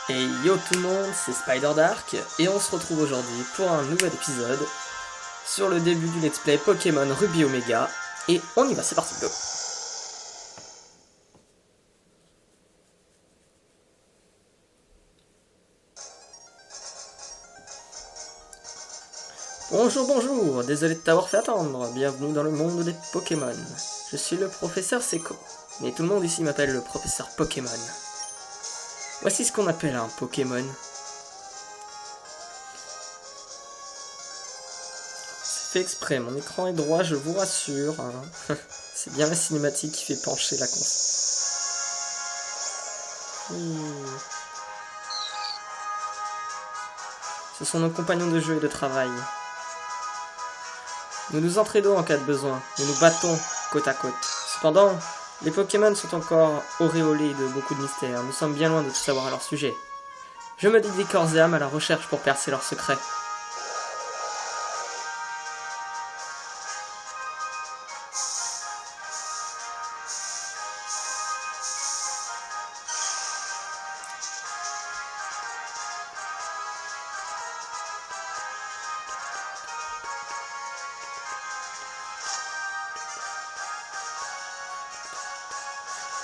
Et yo tout le monde, c'est Spider Dark et on se retrouve aujourd'hui pour un nouvel épisode sur le début du let's play Pokémon Ruby Omega et on y va, c'est parti, go. Bonjour, désolé de t'avoir fait attendre, bienvenue dans le monde des Pokémon. Je suis le professeur Seko, mais tout le monde ici m'appelle le professeur Pokémon. Voici ce qu'on appelle un Pokémon. C'est fait exprès, mon écran est droit, je vous rassure. Hein. C'est bien la cinématique qui fait pencher la console. Ce sont nos compagnons de jeu et de travail. Nous nous entraidons en cas de besoin, nous nous battons côte à côte. Cependant, les Pokémon sont encore auréolés de beaucoup de mystères, nous sommes bien loin de tout savoir à leur sujet. Je me dédie corps et âme à la recherche pour percer leurs secrets.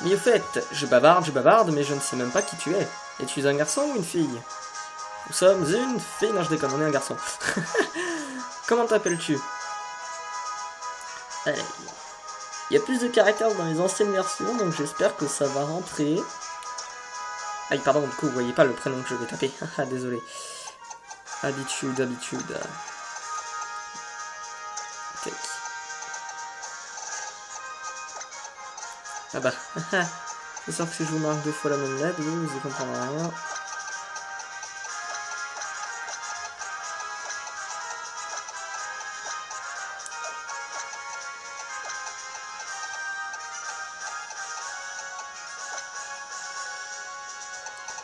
Mais au fait, je bavarde, mais je ne sais même pas qui tu es. Es-tu un garçon ou une fille? Nous sommes une fille, non je déconne, on est un garçon. Comment t'appelles-tu? Il y a plus de caractères dans les anciennes versions, donc j'espère que ça va rentrer. Ah pardon, du coup, vous voyez pas le prénom que je vais taper. Désolé. Habitude. Tac. Ah bah, c'est sûr que si je vous marque deux fois la même lettre, vous y comprendrez rien.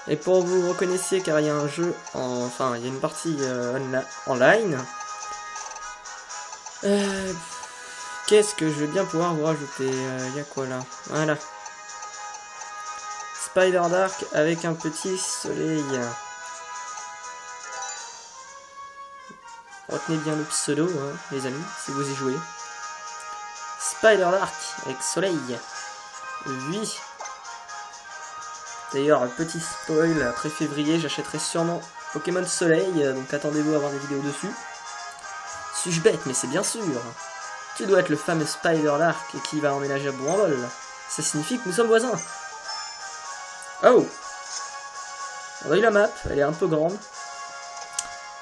Et pour que vous reconnaissiez, car il y a un jeu, enfin il y a une partie online. Qu'est-ce que je vais bien pouvoir vous rajouter? Il y a quoi là? Voilà. Spider Dark avec un petit soleil. Retenez bien le pseudo, hein, les amis, si vous y jouez. Spider Dark avec soleil. Oui. D'ailleurs, petit spoil, après février, j'achèterai sûrement Pokémon Soleil, donc attendez-vous à voir des vidéos dessus. Suis-je bête, mais c'est bien sûr. Tu dois être le fameux Spider Dark qui va emménager à Bourg-en-Vol. Ça signifie que nous sommes voisins. Oh! On a eu la map, elle est un peu grande.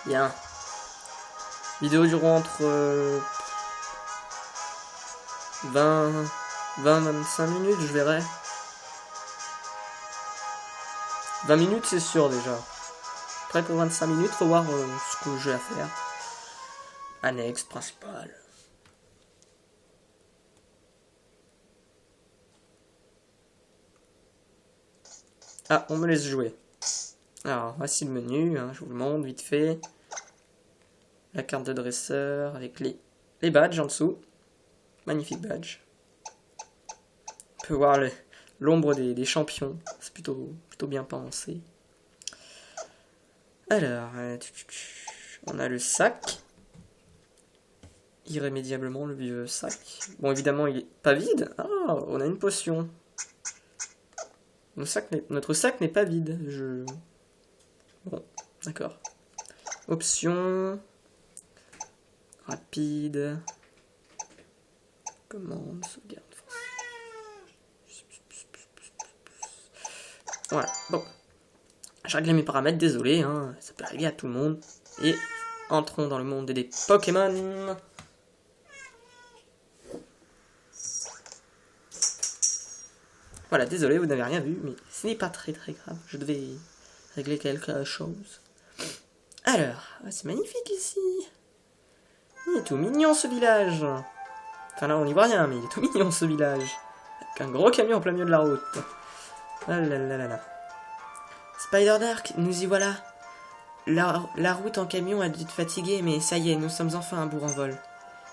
Bien. Vidéo durant entre 20-25 minutes, je verrai. 20 minutes, c'est sûr déjà. Prêt pour 25 minutes, faut voir ce que j'ai à faire. Annexe principale. Ah, on me laisse jouer. Alors, voici le menu, hein, je vous le montre vite fait. La carte de dresseur avec les badges en dessous. Magnifique badge. On peut voir l'ombre des champions. C'est plutôt bien pensé. Alors, on a le sac. Irrémédiablement, le vieux sac. Bon, évidemment, il est pas vide. Ah, on a une potion. Notre sac n'est pas vide. Bon, d'accord. Options. Rapide. Commande, sauvegarde. Voilà, bon. J'ai réglé mes paramètres, désolé, hein, ça peut arriver à tout le monde. Et entrons dans le monde des Pokémon. Voilà, désolé, vous n'avez rien vu, mais ce n'est pas très grave. Je devais régler quelque chose. Alors, c'est magnifique ici. Il est tout mignon ce village. Enfin là, on n'y voit rien, mais il est tout mignon ce village. Avec un gros camion en plein milieu de la route. Ah là là là là. Spider Dark, nous y voilà. La route en camion a dû te fatiguer, mais ça y est, nous sommes enfin à Bourg-en-Vol.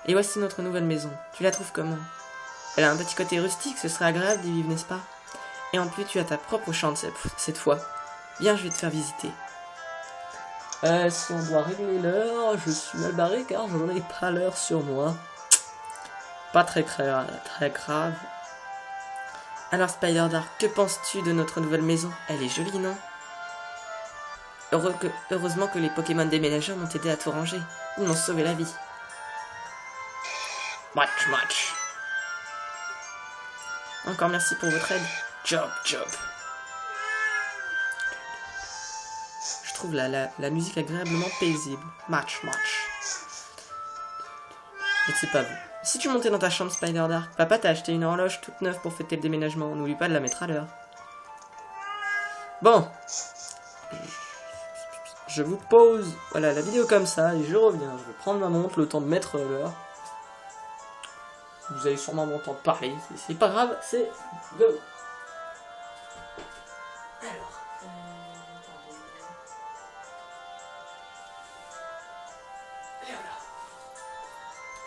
Et voici notre nouvelle maison. Tu la trouves comment? Elle a un petit côté rustique, ce serait agréable d'y vivre, n'est-ce pas? Et en plus, tu as ta propre chambre cette fois. Viens, je vais te faire visiter. Si on doit régler l'heure, je suis mal barré car je n'en ai pas l'heure sur moi. Pas très grave. Alors Spider-Dark, que penses-tu de notre nouvelle maison? Elle est jolie, non? Heureusement que les Pokémon déménageurs m'ont aidé à tout ranger. Ils m'ont sauvé la vie. Match. Encore merci pour votre aide. Job. Je trouve la musique agréablement paisible. Match. Je ne sais pas vous. Si tu montais dans ta chambre, Spider-Dark, papa t'a acheté une horloge toute neuve pour fêter le déménagement. N'oublie pas de la mettre à l'heure. Bon. Je vous pose voilà, la vidéo comme ça et je reviens. Je vais prendre ma montre, le temps de mettre l'heure. Vous allez sûrement m'entendre parler. C'est pas grave, c'est go.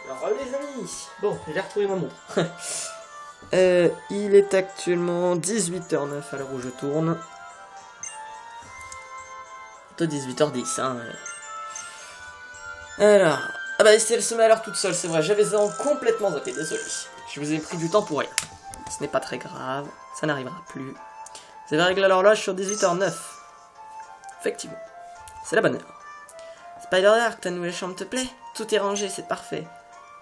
Alors les amis, bon, j'ai retrouvé ma montre. Il est actuellement 18h09 à l'heure où je tourne. Plutôt 18h10, hein. Alors, ah bah elle se met à l'heure toute seule, c'est vrai, j'avais complètement zappé, désolé. Je vous ai pris du temps pour rien. Ce n'est pas très grave, ça n'arrivera plus. Vous avez réglé l'horloge sur 18h09. Effectivement, c'est la bonne heure. Spider-Dark, ta nouvelle chambre te plaît? Tout est rangé, c'est parfait.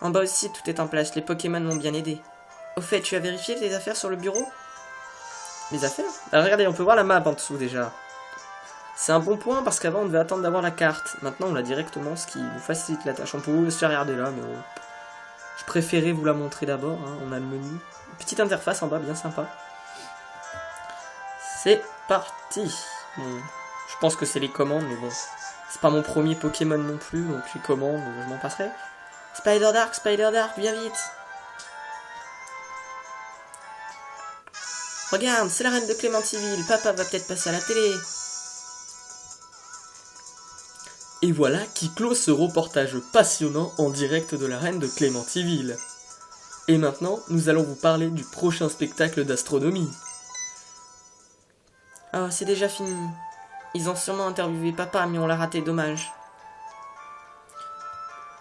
En bas aussi, tout est en place, les Pokémon m'ont bien aidé. Au fait, tu as vérifié tes affaires sur le bureau? Les affaires? Alors regardez, on peut voir la map en dessous déjà. C'est un bon point parce qu'avant on devait attendre d'avoir la carte. Maintenant on l'a directement, ce qui nous facilite la tâche. On peut vous laisser regarder là, mais je préférais vous la montrer d'abord. Hein. On a le menu. Une petite interface en bas, bien sympa. C'est parti. Bon, je pense que c'est les commandes, mais bon. C'est pas mon premier Pokémon non plus, donc les commandes, je m'en passerai. Spider-Dark, viens vite. Regarde, c'est la reine de Clémentiville. Papa va peut-être passer à la télé. Et voilà qui clôt ce reportage passionnant en direct de la reine de Clémentiville. Et maintenant, nous allons vous parler du prochain spectacle d'astronomie. Oh, c'est déjà fini. Ils ont sûrement interviewé papa, mais on l'a raté, dommage.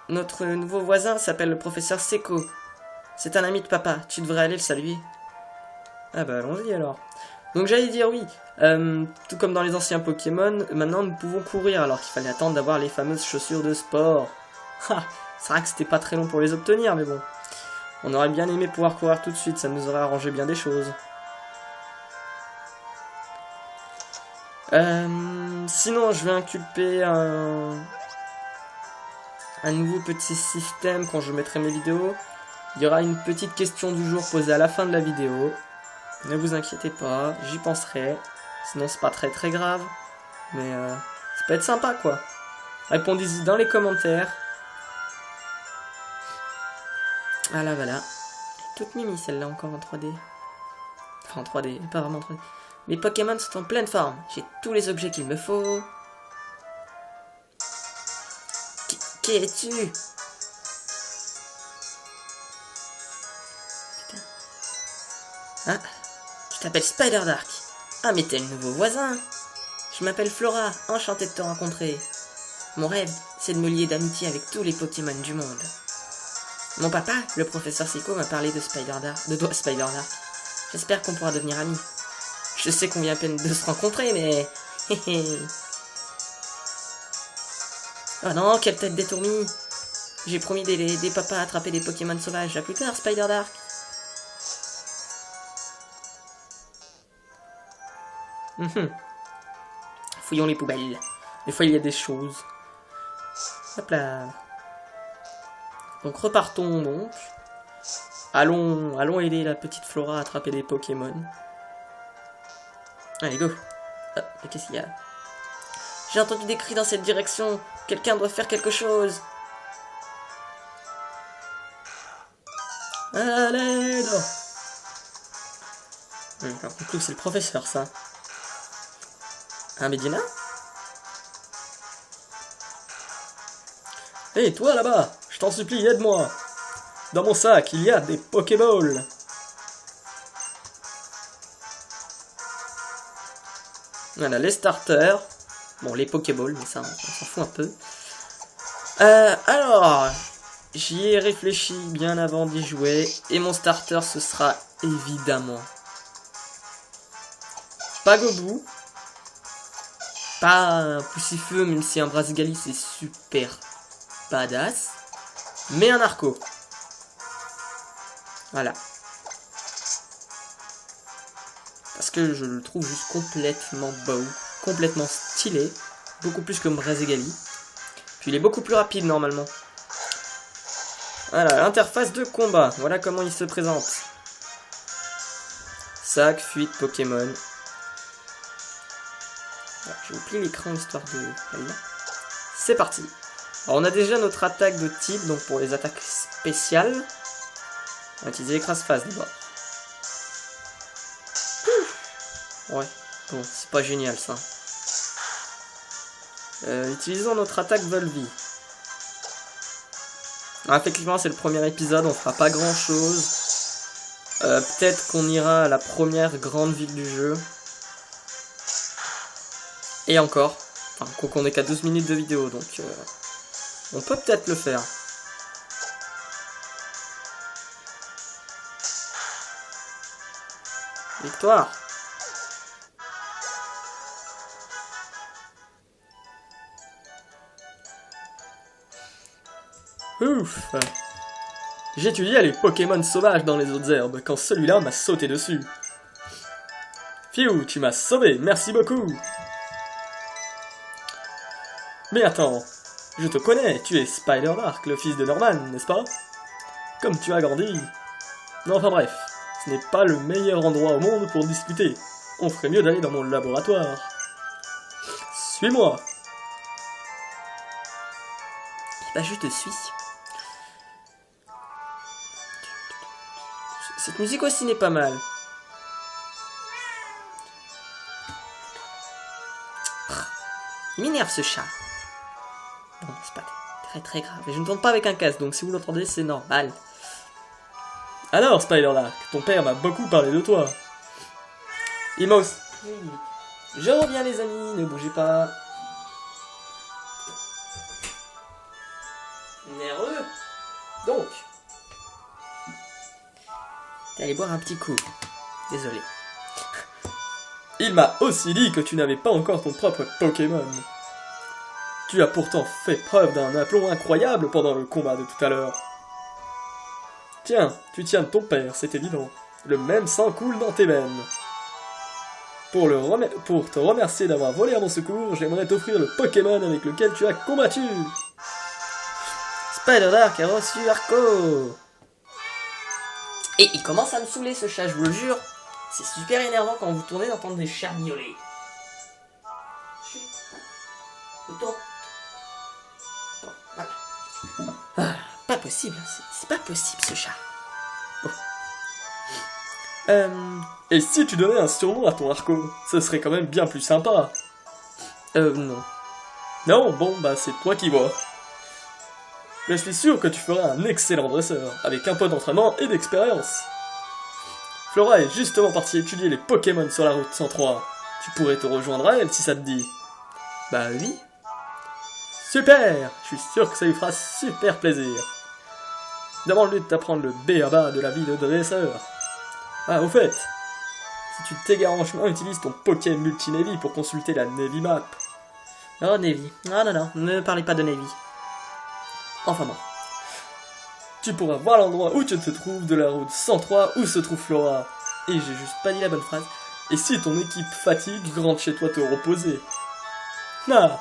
Notre nouveau voisin s'appelle le professeur Seko. C'est un ami de papa, tu devrais aller le saluer. Ah bah allons-y alors. Donc j'allais dire oui, tout comme dans les anciens Pokémon, maintenant nous pouvons courir alors qu'il fallait attendre d'avoir les fameuses chaussures de sport. C'est vrai que c'était pas très long pour les obtenir, mais bon. On aurait bien aimé pouvoir courir tout de suite, ça nous aurait arrangé bien des choses. Sinon, je vais inculper un nouveau petit système quand je mettrai mes vidéos. Il y aura une petite question du jour posée à la fin de la vidéo. Ne vous inquiétez pas, j'y penserai. Sinon c'est pas très grave. Mais ça peut être sympa quoi. Répondez-y dans les commentaires. Voilà. Toute mimi celle-là encore en 3D. Enfin en 3D, pas vraiment en 3D. Mes Pokémon sont en pleine forme. J'ai tous les objets qu'il me faut. Qui es-tu? Putain. Ah, tu t'appelles Spider-Dark. Ah, mais t'es le nouveau voisin. Je m'appelle Flora, enchantée de te rencontrer. Mon rêve, c'est de me lier d'amitié avec tous les Pokémon du monde. Mon papa, le professeur Seko, m'a parlé de Spider-Dark. J'espère qu'on pourra devenir amis. Je sais qu'on vient à peine de se rencontrer, mais... Oh non, quelle tête détournée. J'ai promis d'aider papa à attraper des Pokémon sauvages. À plus tard, Spider-Dark. Fouillons les poubelles. Des fois, il y a des choses. Hop là. Donc, repartons donc. Allons aider la petite Flora à attraper des Pokémon. Allez, go. Oh, mais qu'est-ce qu'il y a? J'ai entendu des cris dans cette direction. Quelqu'un doit faire quelque chose. Allez, non. J'ai compris que c'est le professeur, ça. Un Medina? Hé, hey, toi là-bas, je t'en supplie, aide-moi. Dans mon sac, il y a des Pokéballs. Voilà, les starters. Bon, les Pokéballs, mais ça, on s'en fout un peu. Alors, j'y ai réfléchi bien avant d'y jouer. Et mon starter, ce sera évidemment pas Gobu. Pas un Poussifeu, même si un Brasigali, c'est super badass. Mais un Arco. Voilà. Parce que je le trouve juste complètement beau, complètement stylé, beaucoup plus que Brasigali. Puis il est beaucoup plus rapide normalement. Voilà, l'interface de combat, voilà comment il se présente. Sac, fuite, Pokémon. Voilà, je vous plie l'écran histoire de... Voilà. C'est parti. Alors on a déjà notre attaque de type, donc pour les attaques spéciales. On va utiliser l'écrase-face d'abord. Ouais, bon, c'est pas génial ça. Utilisons notre attaque Volvi. Alors, effectivement, c'est le premier épisode, on fera pas grand chose. Peut-être qu'on ira à la première grande ville du jeu. Et encore. Enfin, qu'on est qu'à 12 minutes de vidéo, donc on peut peut-être le faire. Victoire. Ouf. J'étudiais les Pokémon sauvages dans les autres herbes quand celui-là m'a sauté dessus. Fiou, tu m'as sauvé, merci beaucoup. Mais attends, je te connais, tu es Spider-Dark, le fils de Norman, n'est-ce pas? Comme tu as grandi. Non, enfin bref, ce n'est pas le meilleur endroit au monde pour discuter. On ferait mieux d'aller dans mon laboratoire. Suis-moi. Bah je te suis. Cette musique aussi n'est pas mal. Il m'énerve ce chat. Bon, c'est pas très grave. Et je ne tourne pas avec un casque, donc si vous l'entendez, c'est normal. Alors, Spider-Dark, ton père m'a beaucoup parlé de toi. Il m'a aussi... Je reviens les amis, ne bougez pas. Nerveux. Donc... T'es allé boire un petit coup. Désolé. Il m'a aussi dit que tu n'avais pas encore ton propre Pokémon. Tu as pourtant fait preuve d'un aplomb incroyable pendant le combat de tout à l'heure. Tiens, tu tiens de ton père, c'est évident. Le même sang coule dans tes veines. Pour te remercier d'avoir volé à mon secours, j'aimerais t'offrir le Pokémon avec lequel tu as combattu. Spider-Dark a reçu Arco. Et il commence à me saouler ce chat, je vous le jure. C'est super énervant quand vous tournez d'entendre des chats miauler. Chut. Je tourne. Bon, voilà. Ah, pas possible, c'est pas possible ce chat. Bon. Et si tu donnais un surnom à ton Arco, ce serait quand même bien plus sympa. Non. Non, bon, bah c'est toi qui vois. Je suis sûr que tu feras un excellent dresseur, avec un peu d'entraînement et d'expérience. Flora est justement partie étudier les Pokémon sur la route 103. Tu pourrais te rejoindre à elle si ça te dit. Bah oui. Super! Je suis sûr que ça lui fera super plaisir. Demande-lui de t'apprendre le b.a.-ba de la vie de dresseur. Ah, au fait, si tu t'égares en chemin, utilise ton Poké Multi-Navy pour consulter la Navy Map. Oh, Navy. Ah non, ne parlez pas de Navy. Enfin bon. Tu pourras voir l'endroit où tu te trouves de la route 103 où se trouve Flora. Et j'ai juste pas dit la bonne phrase. Et si ton équipe fatigue, rentre chez toi te reposer. Ah.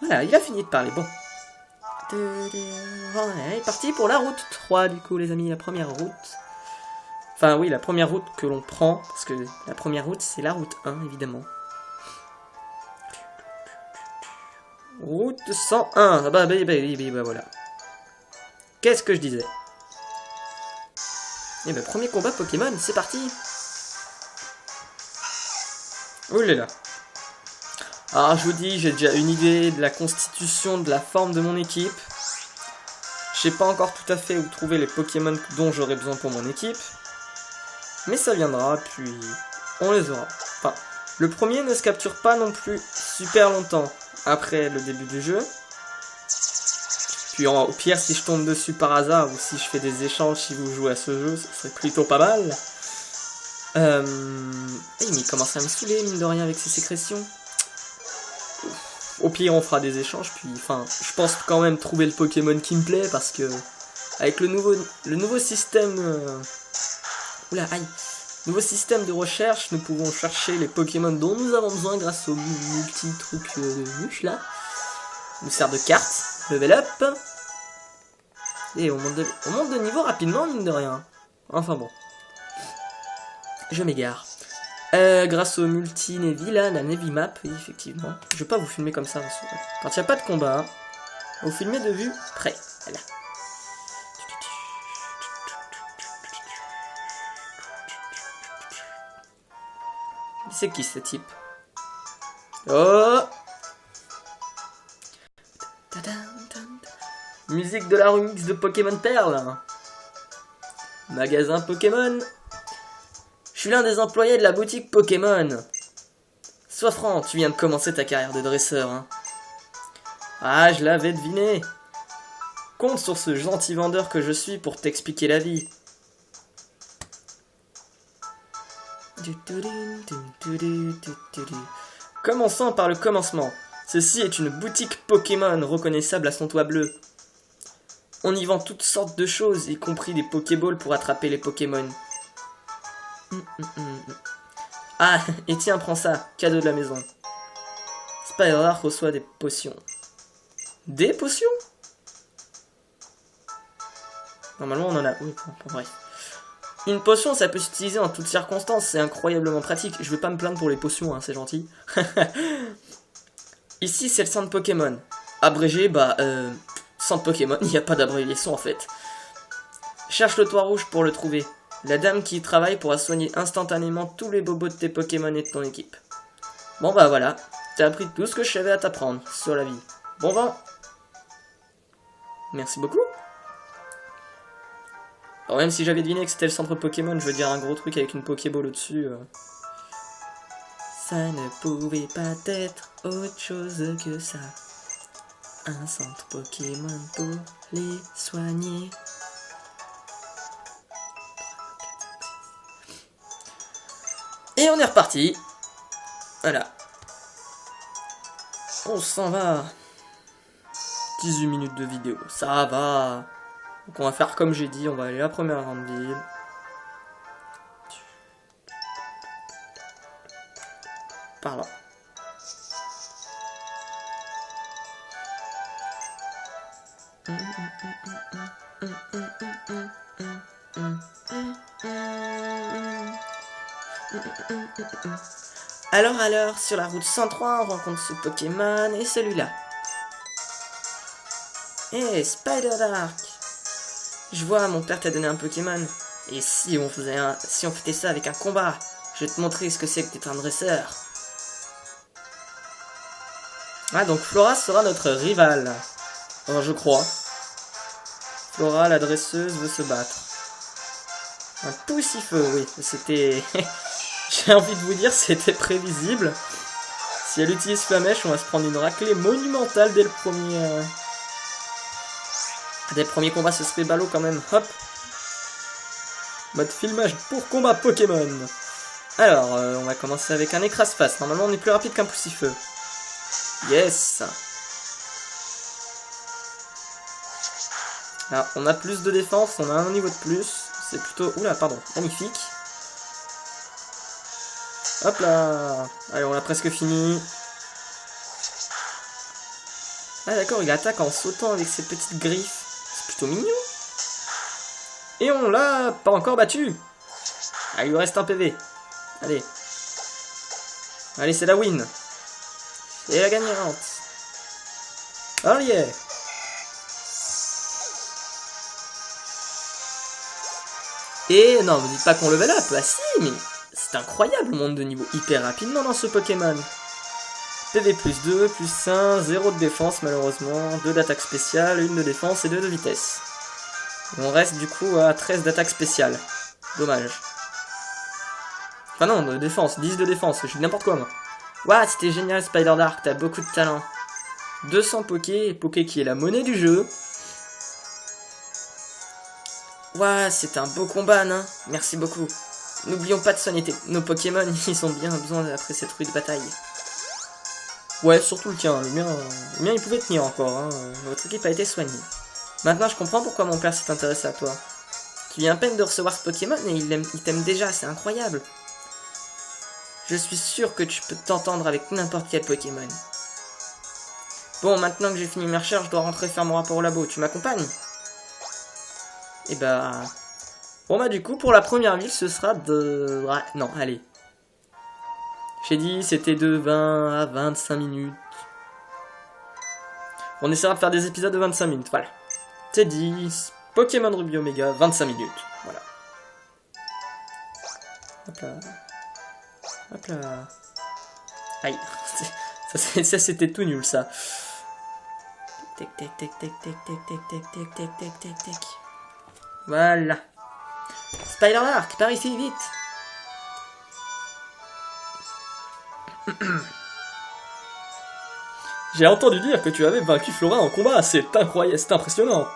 Voilà, il a fini de parler, bon. On est parti pour la route 3 du coup les amis, la première route. Enfin oui, la première route que l'on prend, parce que la première route c'est la route 1 évidemment. Route 101, ah bah voilà. Qu'est-ce que je disais? Et ben premier combat Pokémon, c'est parti. Oulala. Alors je vous dis, j'ai déjà une idée de la constitution, de la forme de mon équipe. Je sais pas encore tout à fait où trouver les Pokémon dont j'aurai besoin pour mon équipe. Mais ça viendra, puis on les aura. Enfin, Le premier ne se capture pas non plus super longtemps après le début du jeu. Puis au pire, si je tombe dessus par hasard ou si je fais des échanges si vous jouez à ce jeu, ce serait plutôt pas mal. Mais il commence à me saouler, mine de rien, avec ses sécrétions. Au pire, on fera des échanges, puis enfin, je pense quand même trouver le Pokémon qui me plaît, parce que avec le nouveau système... Oula, aïe. Nouveau système de recherche, nous pouvons chercher les Pokémon dont nous avons besoin grâce au multi-truc de mouche, là. Il nous sert de carte, level up. Et on monte de niveau rapidement, mine de rien. Enfin bon. Je m'égare. Grâce au multi-Navy, là, la Navy Map, oui, effectivement. Je vais pas vous filmer comme ça. Quand il n'y a pas de combat, vous filmez de vue près. Voilà. C'est qui ce type? Oh! Musique de la remix de Pokémon Perle. Magasin Pokémon. Je suis l'un des employés de la boutique Pokémon. Sois franc, tu viens de commencer ta carrière de dresseur, hein. Ah, je l'avais deviné. Compte sur ce gentil vendeur que je suis pour t'expliquer la vie. Commençons par le commencement. Ceci est une boutique Pokémon reconnaissable à son toit bleu. On y vend toutes sortes de choses, y compris des Pokéballs pour attraper les Pokémon. Ah, et tiens, prends ça, cadeau de la maison. Spider-Arc reçoit des potions. Des potions? Normalement, on en a... Oui, bon, bref. Une potion, ça peut s'utiliser en toutes circonstances, c'est incroyablement pratique. Je vais pas me plaindre pour les potions, hein, c'est gentil. Ici, c'est le centre Pokémon. Abrégé, centre Pokémon, il n'y a pas d'abréviation en fait. Cherche le toit rouge pour le trouver. La dame qui y travaille pourra soigner instantanément tous les bobos de tes Pokémon et de ton équipe. Bon bah voilà, t'as appris tout ce que je savais à t'apprendre sur la vie. Bon vent. Merci beaucoup. Alors même si j'avais deviné que c'était le centre Pokémon, je veux dire un gros truc avec une Pokéball au-dessus. Ça ne pouvait pas être autre chose que ça. Un centre Pokémon pour les soigner. Et on est reparti. Voilà. On s'en va. 18 minutes de vidéo, ça va. Donc on va faire comme j'ai dit, on va aller à la première grande ville. Par là. Alors, sur la route 103, on rencontre ce Pokémon et celui-là. Hey, Spider-Arc! Je vois, mon père t'a donné un Pokémon. Et si on fêtait ça avec un combat? Je vais te montrer ce que c'est que d'être un dresseur. Ah, donc Flora sera notre rivale. Enfin, je crois. Flora, la dresseuse, veut se battre. Un poussifeu, oui. C'était... J'ai envie de vous dire, c'était prévisible. Si elle utilise Flamèche, on va se prendre une raclée monumentale dès le premier... Dès le premier combat, ce serait ballot quand même. Hop. Mode filmage pour combat Pokémon. Alors, on va commencer avec un écrase-face. Normalement, on est plus rapide qu'un poussifeu. Yes. Alors, on a plus de défense, on a un niveau de plus. C'est plutôt... Oula, pardon. Magnifique. Hop là. Allez, on l'a presque fini. Ah d'accord, il attaque en sautant avec ses petites griffes. C'est plutôt mignon. Et on l'a pas encore battu. Ah, il lui reste un PV. Allez. Allez, c'est la win. Et la gagnante. Oh yeah. Et non, vous dites pas qu'on level up. Ah si, mais c'est incroyable, le monde de niveau hyper rapidement dans ce Pokémon. PV plus 2, plus 1, 0 de défense malheureusement, 2 d'attaque spéciale, 1 de défense et 2 de vitesse. Et on reste du coup à 13 d'attaque spéciale. Dommage. Enfin non, de défense, 10 de défense, je suis n'importe quoi moi. Ouah, c'était génial Spider Dark, t'as beaucoup de talent. 200 Poké, Poké qui est la monnaie du jeu. Ouah, c'était un beau combat, nain. Merci beaucoup. N'oublions pas de soigner nos Pokémon, ils ont bien besoin après cette rude bataille. Ouais, surtout le tien, le mien il pouvait tenir encore, hein. Votre équipe a été soignée. Maintenant je comprends pourquoi mon père s'est intéressé à toi. Tu viens à peine de recevoir ce Pokémon et il t'aime déjà, c'est incroyable. Je suis sûr que tu peux t'entendre avec n'importe quel Pokémon. Bon, maintenant que j'ai fini mes recherches, je dois rentrer faire mon rapport au labo. Tu m'accompagnes? Et bah... Bon bah du coup, pour la première ville, ce sera de... Ouais, non, allez. J'ai dit, c'était de 20 à 25 minutes. On essaiera de faire des épisodes de 25 minutes, voilà. C'est dit, Pokémon Ruby Omega, 25 minutes, voilà. Hop là. Hop là. Aïe. Ça c'était tout nul, ça. Tic, tic, tic, tic, tic, tic, tic, tic, tic, tic, tic, tic, tic. Voilà. Spider Lark, par ici, vite. J'ai entendu dire que tu avais vaincu Flora en combat, c'est incroyable, c'est impressionnant.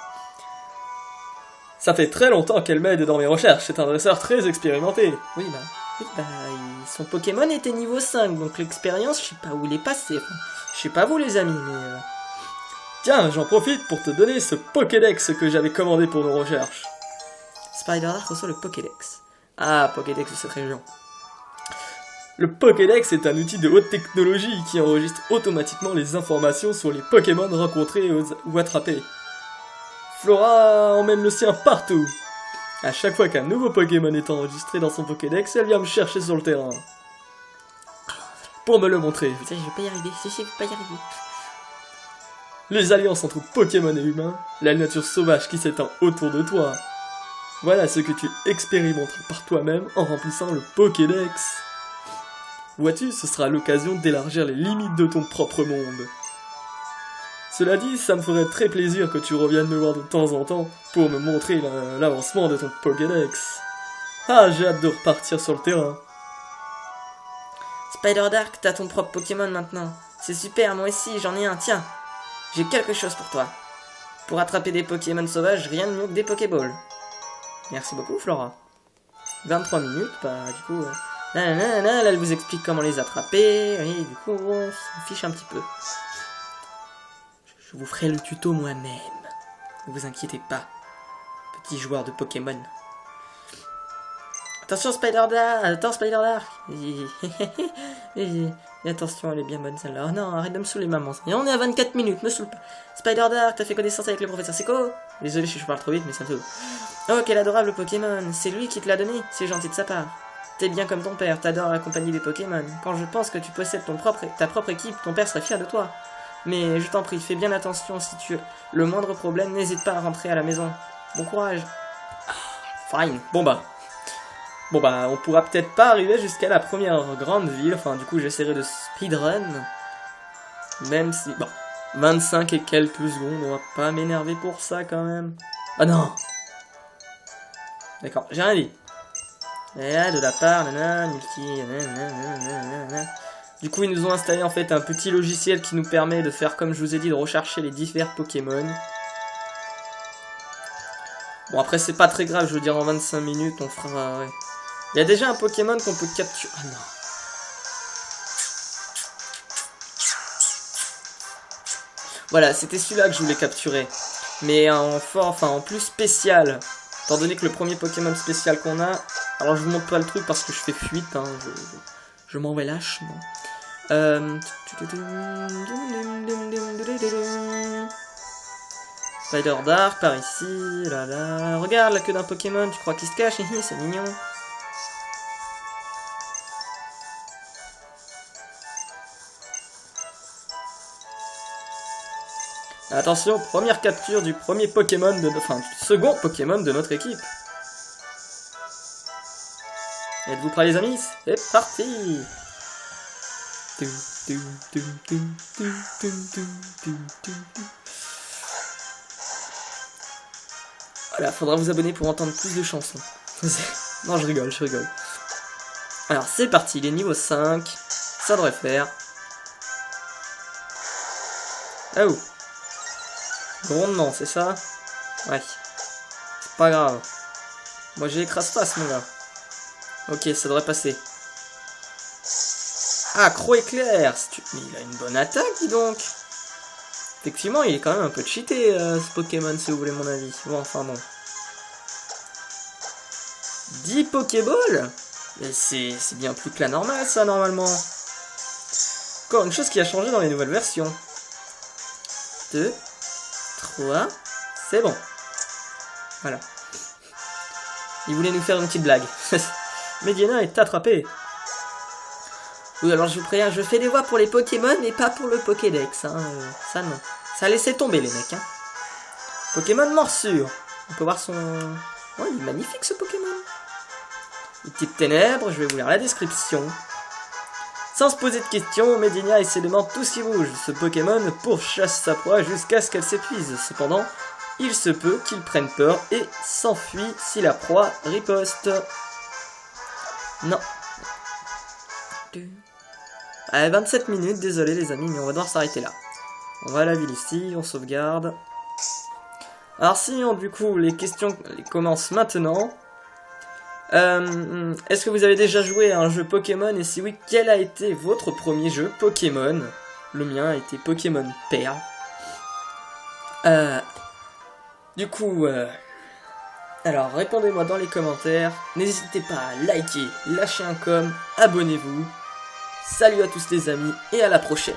Ça fait très longtemps qu'elle m'aide dans mes recherches, c'est un dresseur très expérimenté. Oui, son Pokémon était niveau 5, donc l'expérience, je sais pas où il est passé. Enfin, je sais pas vous les amis, mais... Tiens, j'en profite pour te donner ce Pokédex que j'avais commandé pour nos recherches. Spider-Lark reçoit le Pokédex. Ah, Pokédex de cette région. Le Pokédex est un outil de haute technologie qui enregistre automatiquement les informations sur les Pokémon rencontrés ou attrapés. Flora emmène le sien partout. À chaque fois qu'un nouveau Pokémon est enregistré dans son Pokédex, elle vient me chercher sur le terrain. Pour me le montrer. Putain, je vais pas y arriver, je vais pas y arriver. Les alliances entre Pokémon et humains, la nature sauvage qui s'étend autour de toi. Voilà ce que tu expérimenteras par toi-même en remplissant le Pokédex. Vois-tu, ce sera l'occasion d'élargir les limites de ton propre monde. Cela dit, ça me ferait très plaisir que tu reviennes me voir de temps en temps pour me montrer l'avancement de ton Pokédex. Ah, j'ai hâte de repartir sur le terrain. Spider Dark, t'as ton propre Pokémon maintenant. C'est super, moi aussi, j'en ai un, tiens. J'ai quelque chose pour toi. Pour attraper des Pokémon sauvages, rien de mieux que des Pokéballs. Merci beaucoup, Flora. 23 minutes, bah du coup... là, elle vous explique comment les attraper, et du coup, on s'en fiche un petit peu. Je vous ferai le tuto moi-même. Ne vous inquiétez pas, petit joueur de Pokémon. Attention Spider-Dark, attends Spider-Dark. Et attention, elle est bien bonne celle-là. Oh non, arrête de me saouler maman. Et on est à 24 minutes, me saoule pas. Spider-Dark, t'as fait connaissance avec le professeur Seco? Désolé si je parle trop vite, mais ça me saoule. Oh, quel adorable Pokémon. C'est lui qui te l'a donné, c'est gentil de sa part. T'es bien comme ton père, t'adores accompagner des Pokémon. Quand je pense que tu possèdes ta propre équipe, ton père serait fier de toi. Mais je t'en prie, fais bien attention, si tu as le moindre problème, n'hésite pas à rentrer à la maison. Bon courage. Fine. Bon bah, on pourra peut-être pas arriver jusqu'à la première grande ville. Enfin, du coup, j'essaierai de speedrun. Même si, bon, 25 et quelques secondes, on va pas m'énerver pour ça quand même. Ah non. D'accord, j'ai rien dit. Et là, de la part, Du coup, ils nous ont installé en fait un petit logiciel qui nous permet de faire, comme je vous ai dit, de rechercher les divers Pokémon. Bon, après, c'est pas très grave, je veux dire, en 25 minutes, on fera... Ouais. Il y a déjà un Pokémon qu'on peut capturer... Ah non. Voilà, c'était celui-là que je voulais capturer. Mais en plus spécial. Étant donné que le premier Pokémon spécial qu'on a... Alors, je vous montre pas le truc parce que je fais fuite, hein. Je m'en vais lâchement. Spider Dark, par ici, là. Regarde la queue d'un Pokémon, tu crois qu'il se cache? C'est mignon. Attention, première capture du premier Pokémon du second Pokémon de notre équipe. Êtes-vous prêts les amis? C'est parti! Voilà, faudra vous abonner pour entendre plus de chansons. Non, je rigole. Alors c'est parti, il est niveau 5. Ça devrait faire. Oh. Grondement, c'est ça? Ouais. C'est pas grave. Moi j'ai écrase face mon gars. Ok, ça devrait passer. Ah, croc éclair. Mais il a une bonne attaque, dis donc. Effectivement, il est quand même un peu cheaté, ce Pokémon, si vous voulez mon avis. Bon, enfin bon. 10 Pokéballs? C'est bien plus que la normale, ça, normalement. Encore une chose qui a changé dans les nouvelles versions. 2, 3, c'est bon. Voilà. Il voulait nous faire une petite blague. Mediana est attrapé. Oui, alors je vous préviens, je fais des voix pour les Pokémon, mais pas pour le Pokédex. Hein. Ça, non. Ça a laissé tomber, les mecs. Hein. Pokémon morsure. On peut voir son... Oh, il est magnifique, ce Pokémon. Il type ténèbres, je vais vous lire la description. Sans se poser de questions, Mediana demande tout ce qui bouge. Ce Pokémon pourchasse sa proie jusqu'à ce qu'elle s'épuise. Cependant, il se peut qu'il prenne peur et s'enfuit si la proie riposte. Non. Allez, 27 minutes, désolé les amis, mais on va devoir s'arrêter là. On va à la ville ici, on sauvegarde. Alors si, du coup, les questions commencent maintenant. Est-ce que vous avez déjà joué à un jeu Pokémon? Et si oui, quel a été votre premier jeu Pokémon? Le mien a été Pokémon Perle. Du coup, alors répondez-moi dans les commentaires. N'hésitez pas à liker, lâcher un com, abonnez-vous. Salut à tous les amis et à la prochaine.